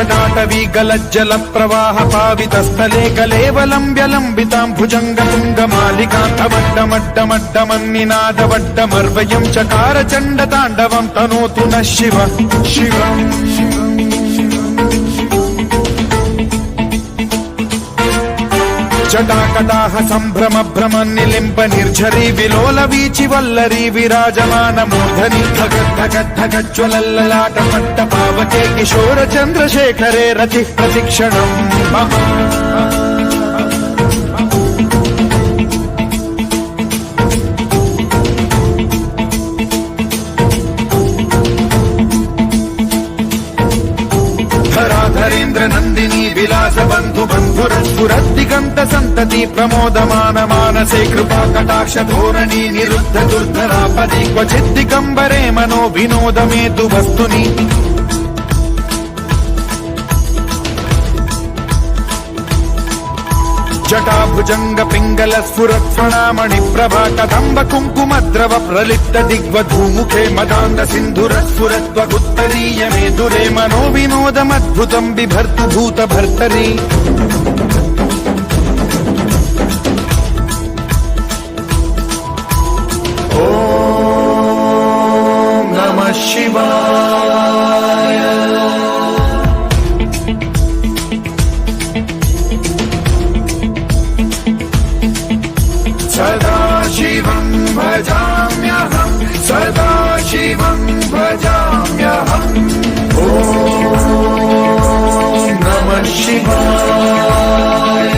జటాటవీ గలజ్జల ప్రవాహ పావిత స్థలే కలేవలంబ్యలంబితాం భుజంగతుంగమాలికాంతమడ్డమడ్డమడ్డమన్నినాదవడ్డమర్వయం చకార చండ తాండవం తనోతు న శివ శివం జటాకటాహ సంభ్రమ భ్రమ నిలింప నిర్ఝరీ విలోల వీచి వల్లరీ విరాజమాన మూర్ధని ధగద్ధగద్ధగజ్వలల్లలాట పట్ట పావకే కిశోర చంద్రశేఖరే రతి ప్రతిక్షణం ధరాధరేంద్ర నందిని విలాస బంధు బంధురస్ఫురద్దిగంత సంతతి ప్రమోదమాన మానసే కృపా కటాక్ష ధోరణి నిరుద్ధ దుర్ధరాపది క్వచిద్దిగంబరే మనో వినోదమేతు వస్తుని జటాభుజంగ పింగళ స్ఫురత్ఫణామణి ప్రభా కదంబ కుంకుమద్రవ ప్రలిప్త దిగ్వధూముఖే మదాంద సింధుర స్ఫురత్వగుత్తరీయమే దురే మనో వినోదమద్భుతం బిభర్తు భూత భర్తరి ఓం నమః శివాయ సదాశివం భజామ్యహం సదాశివం భజామ్యహం ఓం నమః శివాయ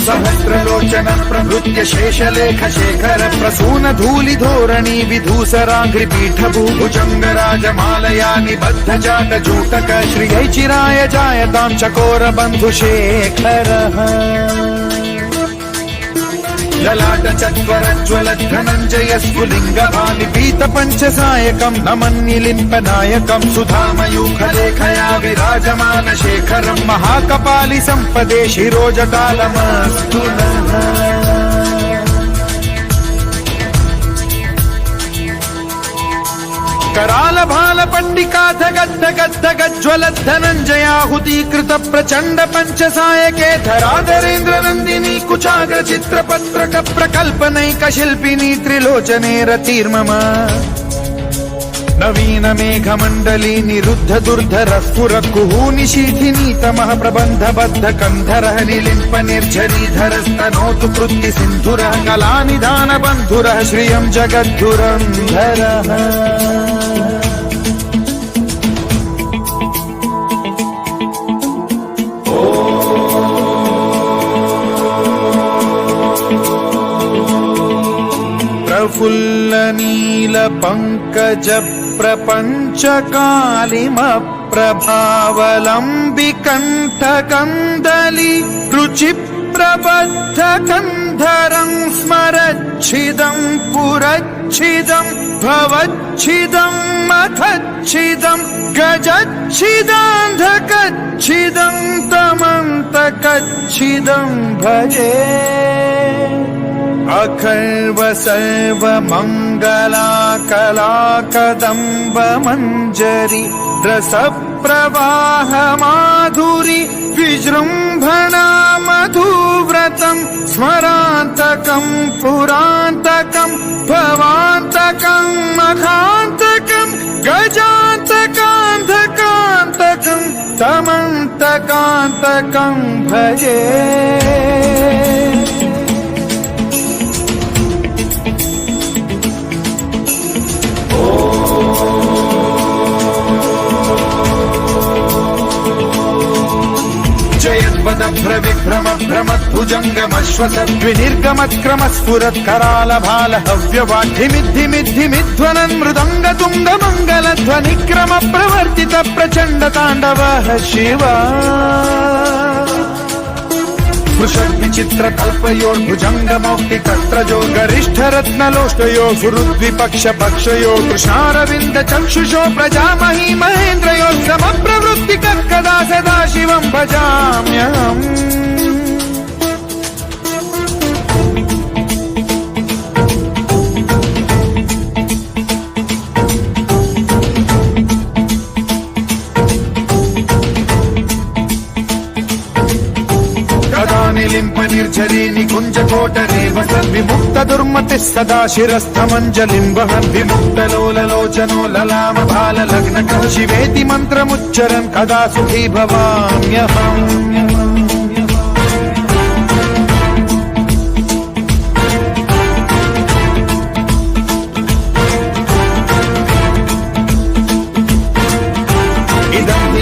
సహస్రలోచన ప్రభృత్య శేషలేఖ శేఖర ప్రసూన ధూళి ధోరణి విధూసరాంఘ్రి పీఠ భూభుజంగ రాజమాలయా నిబద్ధ జాత జూటక శ్రియై చిరాయ జాయతాం చకోర బంధు శేఖర లలాట చత్వరజ్వల ధనంజయ స్ఫులింగ భాని పీత పంచసాయకం నమన్నిలింప నాయకం సుధామయూఖలేఖయా విరాజమాన శేఖరం మహాకపాలి సంపదే శిరోజటాలమస్తు कराल भाल पंडिकाधगद्धगद्धगज्ज्वल धनंजयाहुतीकृत प्रचंड पंचसायके धराधरेन्द्र नंदिनी कुचाग्र चित्रपत्रक प्रकल्पनैक शिल्पिनी त्रिलोचने रतिर्मम नवीन मेघमंडली निरुद्ध दुर्धर स्फुर कुहूनिशीथिनी तमः प्रबंध बद्ध कंधर निलिंप निर्झरीधर स्तनोतु कृत्ति सिंधुर कलानिधान बंधुर श्रियं जगद्धुरंधर प्रफुल्ल नील पंकज प्रपंच कालिम प्रभावलंबि कंठ कंदली रुचि प्रबद्ध कंधरं स्मरच्छिदं पुरच्छिदं भवच्छिदं मथच्छिदं गजच्छिदान्धकच्छिदं तमन्तकच्छिदं भजे अखर्व सर्व मंगला कला कदम्ब मंजरी रस प्रवाह माधुरी विजृंभणा मधुव्रतं स्मरान्तकं पुरान्तकं भवान्तकं मखान्तकं गजान्तकान्धकान्तकं तमन्तकान्तकं भजे विभ्रम भ्रमद्भुजंगमश्वसद्विनिर्गमक्रम स्फुरत् कराल भाल हव्यवाढ्यमिद्धिमिद्धिमिध्वनन् मृदंग तुंग मंगल ध्वनिक्रम प्रवर्तित प्रचंड तांडवः शिवा विचित्र कल्पयोर्भुजंग मौक्ति कत्रजो गरिष्ठ रत्नलोष्टयो सुहृद्विपक्ष पक्षयो कृष्णारविंद चक्षुषो प्रजामही महेन्द्रयो समप्रवृत्ति कदा सदा शिवं भजाम्यहम् दुर्मतिः सदा शिरस्थमञ्जलिम् वहन् विमुक्तलोललोचनो ललाम भाललग्नकः शिवेति मन्त्रमुच्चरन् कदा सुखी भवाम्यहम्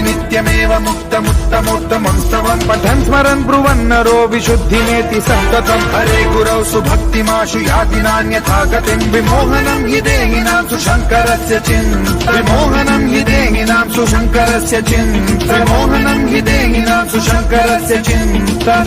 नित्यमेव मुक्तमुत्तमोत्तमं स्तवं पठन् स्मरन् ब्रुवन्नरो विशुद्धिमेति सन्ततम् हरे गुरौ सुभक्तिमाशु याति नान्यथा गतिम् विमोहनं हि देहिनां सुशङ्करस्य चिन्ता विमोहनं हि देहिनां सुशङ्करस्य चिन्ता विमोहनं हि देहिनां सुशङ्करस्य चिन्ता